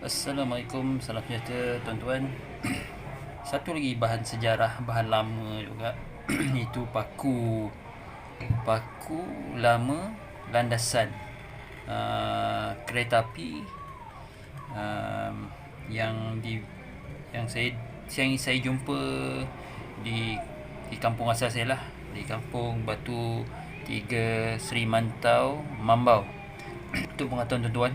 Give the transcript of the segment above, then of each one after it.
Assalamualaikum, salam sejahtera tuan-tuan. Satu lagi bahan sejarah, bahan lama juga. Itu paku lama landasan kereta api, uh, yang di yang saya jumpa di kampung asal saya lah, di kampung Batu Tiga Seri Mantau, Mambau. Untuk pengetahuan tuan-tuan,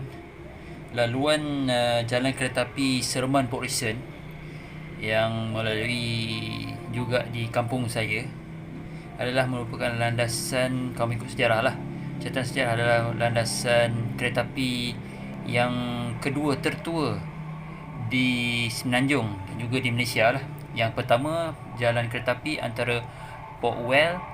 laluan jalan kereta api Seremban Port Dickson yang melalui juga di kampung saya adalah merupakan landasan, kalau ikut sejarah lah, catatan sejarah, adalah landasan kereta api yang kedua tertua di Semenanjung dan juga di Malaysia lah. Yang pertama, jalan kereta api antara Port Well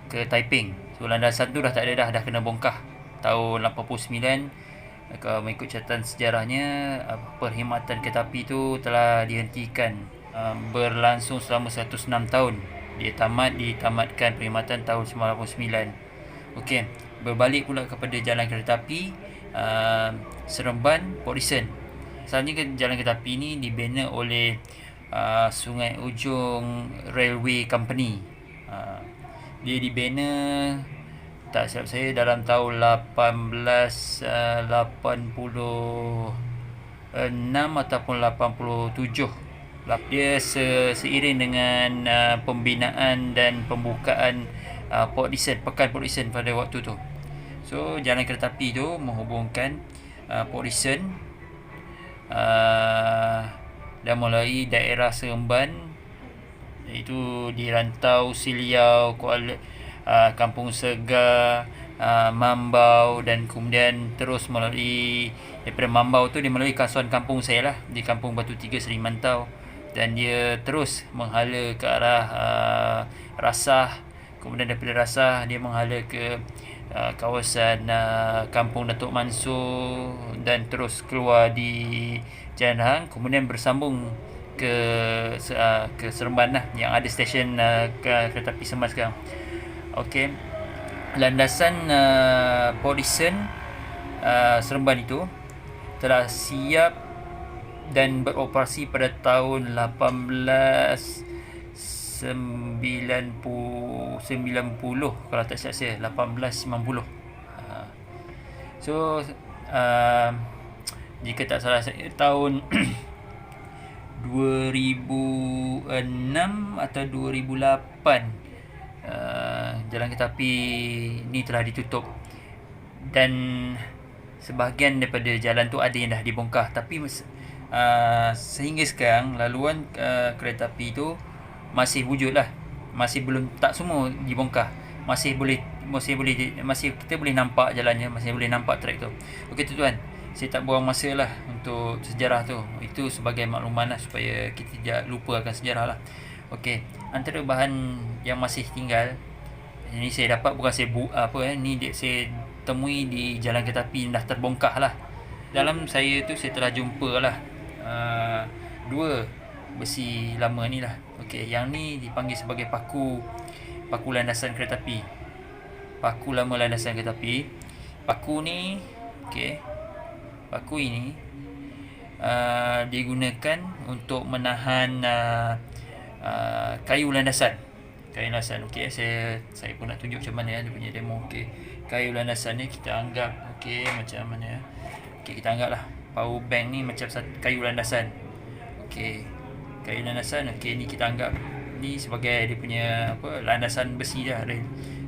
ke Taiping. So landasan tu dah tak ada dah kena bongkar tahun 89. Kalau mengikut catatan sejarahnya, perkhidmatan kereta api itu telah dihentikan, berlangsung selama 106 tahun. Ditamatkan perkhidmatan tahun 99. Okey, berbalik pula kepada jalan kereta api Seremban Port Dickson. Asalnya jalan kereta api ini dibina oleh Sungai Ujong Railway Company. Dia dibina, tak silap saya, dalam tahun 1886 ataupun 87. Dia seiring dengan pembinaan dan pembukaan Port Dickson, Pekan Port Dickson pada waktu tu. So jalan kereta api tu menghubungkan Port Dickson dan melalui daerah Seremban, iaitu di Rantau, Siliau, Kampung Segar, Mambau, dan kemudian terus melalui daripada Mambau tu dia melalui kasuan kampung saya lah, di Kampung Batu Tiga Seri Mantau, dan dia terus menghala ke arah Rasah. Kemudian daripada Rasah dia menghala ke kawasan Kampung Datuk Mansur dan terus keluar di Jalan Hang, kemudian bersambung ke Seremban lah, yang ada stesen kereta api Seremban sekarang. Okey, landasan Port Dickson Seremban itu telah siap dan beroperasi pada tahun 1890, kalau tak silap saya 1890. So jika tak salah saya, tahun 2006 atau 2008 jalan kereta api ni telah ditutup, dan sebahagian daripada jalan tu ada yang dah dibongkar, tapi sehingga sekarang laluan kereta api tu masih wujud lah, masih belum, tak semua dibongkar, masih kita boleh nampak jalannya, masih boleh nampak trek tu. Okey tuan-tuan, saya tak buang masa lah untuk sejarah tu, itu sebagai makluman lah supaya kita tidak lupa akan sejarah lah. Okey, antara bahan yang masih tinggal ini saya dapat, bukan saya ni saya temui di jalan kereta api dah terbongkar lah. Dalam saya tu saya telah jumpa lah dua besi lama ni lah. Okey, yang ni dipanggil sebagai paku landasan kereta api, paku lama landasan kereta api. Paku ni, okey, paku ini digunakan untuk menahan kayu landasan. Okey, saya pun nak tunjuk macam mana dia punya demo. Okey, kayu landasan ni kita anggap, okey, macam mana. Okey, kita anggaplah power bank ni macam kayu landasan. Okey, kayu landasan. Okey, ni kita anggap ni sebagai dia punya landasan besi dah.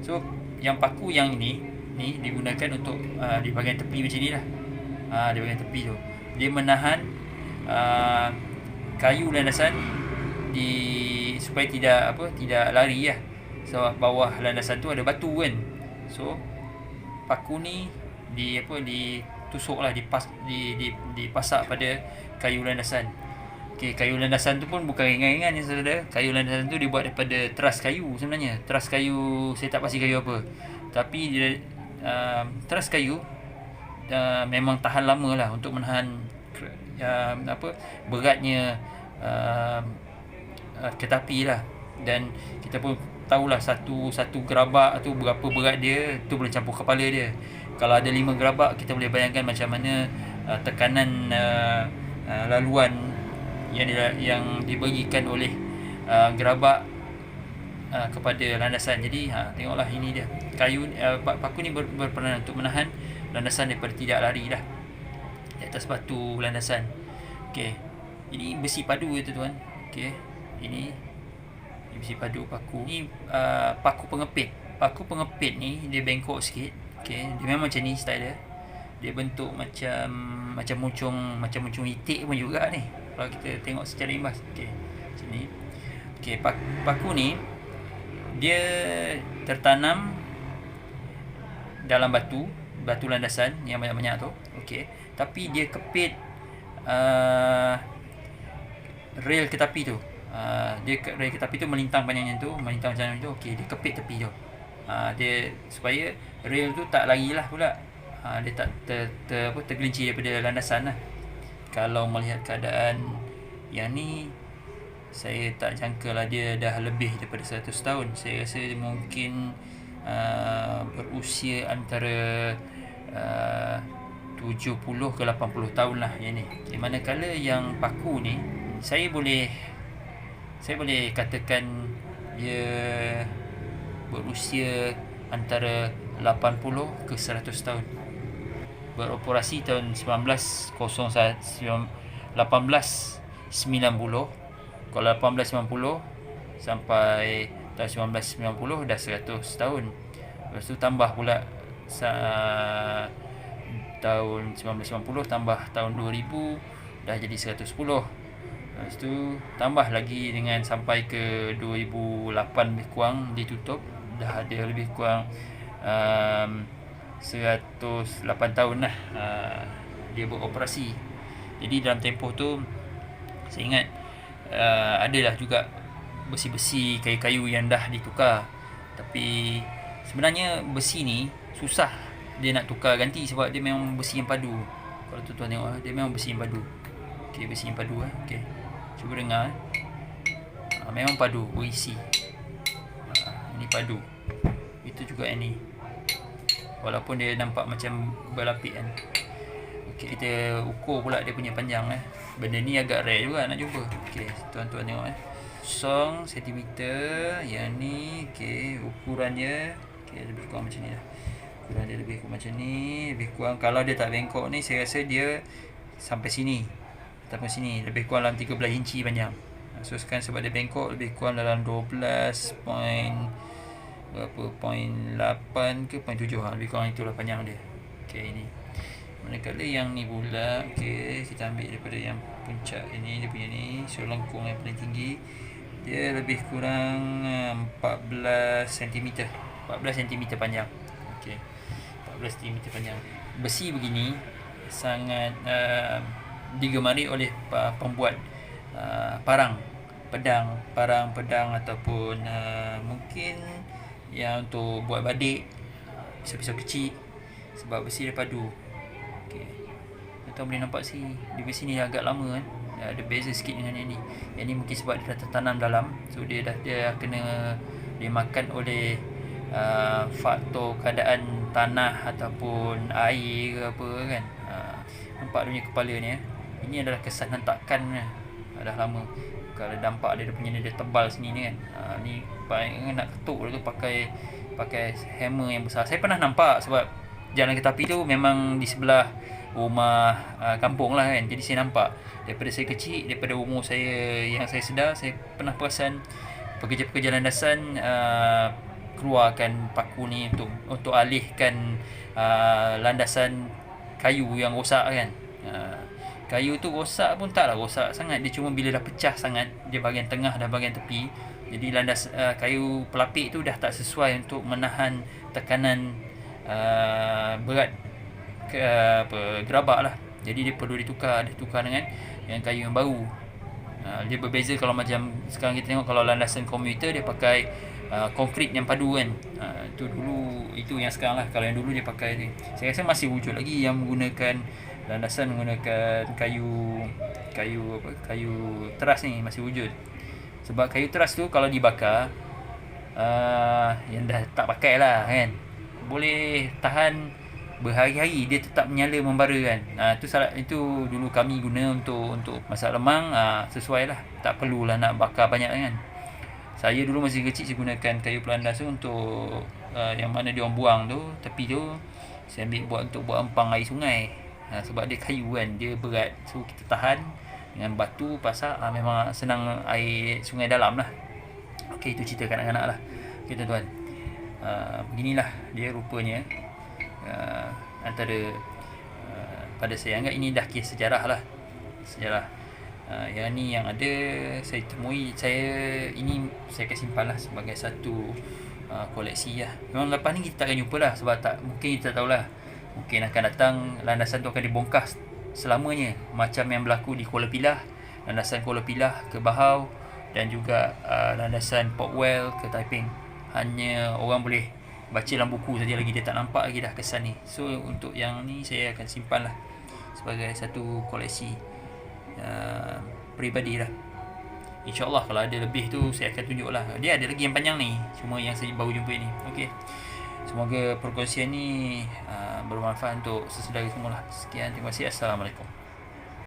So yang paku yang ni digunakan untuk di bahagian tepi macam ni lah. Di bahagian tepi tu dia menahan kayu landasan supaya tidak lari lah. Sebab bawah landasan tu ada batu kan. So paku ni ditusuk lah, dipasak pada kayu landasan. Okey, kayu landasan tu pun bukan ringan-ringan ni saudara. Kayu landasan tu dibuat daripada teras kayu sebenarnya. Teras kayu, saya tak pasti kayu apa, tapi dia teras kayu memang tahan lama lah untuk menahan beratnya kereta api lah. Dan kita pun tahulah satu gerabak tu berapa berat dia, tu boleh campur kepala dia. Kalau ada 5 gerabak, kita boleh bayangkan macam mana tekanan laluan yang diberikan oleh gerabak kepada landasan. Jadi tengoklah, ini dia kayu, paku ni berperanan untuk menahan landasan daripada tidak lari dah di atas batu landasan. Okey, ini besi padu tuan-tuan. Okey, ini besi padu paku ni. Paku pengepit ni dia bengkok sikit. Okey, dia memang macam ni style dia. Dia bentuk macam muncung itik pun juga ni kalau kita tengok secara imbas. Okey, macam ni. Okey, paku ni dia tertanam dalam batu landasan yang banyak-banyak tu. Okey, tapi dia kepit rel ke tepi tu. Rel ke tepi tu melintang panjangnya tu, melintang macam tu. Okey, dia kepit tepi tu. Dia supaya rel tu tak larilah pula. Dia tak tergelincir daripada landasan lah. Kalau melihat keadaan yang ni, saya tak jangka lah dia dah lebih daripada 100 tahun. Saya rasa mungkin berusia antara 70 ke 80 tahun lah yang ni. Manakala yang paku ni, saya boleh katakan dia berusia antara 80 ke 100 tahun. Beroperasi tahun 1890. Kalau 1890 sampai tahun 1990 dah 100 tahun. Lepas tu tambah pula tahun 1990 tambah tahun 2000 dah jadi 110. Lepas tu tambah lagi dengan sampai ke 2008 lebih kurang ditutup, dah ada lebih kurang 108 tahun lah dia beroperasi. Jadi dalam tempoh tu saya ingat adalah juga besi-besi, kayu-kayu yang dah ditukar. Tapi sebenarnya besi ni susah dia nak tukar ganti sebab dia memang besi yang padu. Kalau tuan-tuan tengok, dia memang besi yang padu. Okey, besi yang padu okey. Cuba dengar. Memang padu, berisi. Ini padu. Itu juga yang ni. Walaupun dia nampak macam berlapik kan. Okey, kita ukur pula dia punya panjang Benda ni agak rare juga nak jumpa. Okey, tuan-tuan tengok 0 cm. Yang ni okey, ukurannya okey lebih kurang macam ni lah. Ukuran dia lebih kurang macam ni, lebih kurang kalau dia tak bengkok ni saya rasa dia sampai sini. Ataupun sini lebih kurang dalam 13 inci panjang. So sekarang sebab dia bengkok lebih kurang dalam 12 point berapa, point 8 ke point 7 lebih kurang itulah panjang dia. Okey, ini. Manakala yang ni pula, okey, kita ambil daripada yang puncak ini, dia punya ni, so lengkung yang paling tinggi, dia lebih kurang 14 cm. 14 cm panjang. Okey. 14 cm panjang. Besi begini sangat digemari oleh pembuat pedang ataupun mungkin yang untuk buat badik, pisau-pisau kecil, sebab besi dia padu. Okey. Tuan boleh nampak di besi ni agak lama kan. Ada beza sikit dengan yang ni. Yang ni mungkin sebab dia dah tertanam dalam, so dia kena dimakan oleh faktor keadaan tanah ataupun air ke apa kan. Nampak dia punya kepala ni Ini adalah kesan hentakan dah lama. Kalau nampak dia punya dia tebal sini ni kan. Ni nak ketuk dia tu pakai hammer yang besar. Saya pernah nampak sebab jalan kereta api tu memang di sebelah rumah kampung lah kan. Jadi saya nampak daripada saya kecil, daripada umur saya yang saya sedar, saya pernah perasan pekerja-pekerja landasan keluarkan paku ni untuk alihkan landasan kayu yang rosak kan. Kayu tu rosak pun taklah rosak sangat, dia cuma bila dah pecah sangat, dia bahagian tengah dan bahagian tepi, jadi landas kayu pelapik tu dah tak sesuai untuk menahan tekanan berat ke gerabak lah. Jadi dia perlu ditukar dengan yang kayu yang baru. Dia berbeza kalau macam sekarang kita tengok, kalau landasan komuter dia pakai konkrit yang padu kan. Itu dulu, itu yang sekarang lah. Kalau yang dulu dia pakai ni, saya rasa masih wujud lagi yang menggunakan landasan menggunakan kayu teras ni, masih wujud. Sebab kayu teras tu kalau dibakar, yang dah tak pakai lah kan, boleh tahan berhari-hari dia tetap menyala membara kan. Itu dulu kami guna untuk masak lemang, sesuai lah, tak perlulah nak bakar banyak kan. Saya dulu masih kecil saya gunakan kayu pelandas tu untuk yang mana dia orang buang tu, tepi tu saya ambil untuk buat empang air sungai. Sebab dia kayu kan, dia berat, so kita tahan dengan batu pasak, memang senang air sungai dalam lah. Okey, itu cerita kanak-kanak lah. Okey tuan-tuan, beginilah dia rupanya antara pada saya anggap ini dah kisah sejarah lah. Sejarah yang ni yang ada saya temui, ini saya akan simpan lah sebagai satu koleksi lah. Memang lepas ni kita akan jumpa lah, sebab mungkin kita tahu lah, mungkin akan datang landasan tu akan dibongkar selamanya, macam yang berlaku di Kuala Pilah, landasan Kuala Pilah ke Bahau, dan juga landasan Portwell ke Taiping. Hanya orang boleh baca dalam buku saja, lagi dia tak nampak lagi dah kesan ni. So untuk yang ni saya akan simpan lah sebagai satu koleksi peribadi lah. InsyaAllah kalau ada lebih tu saya akan tunjuk lah. Dia ada lagi yang panjang ni, cuma yang saya baru jumpa ni. Okey, semoga perkongsian ni bermanfaat untuk sesaudara semua lah. Sekian, terima kasih. Assalamualaikum.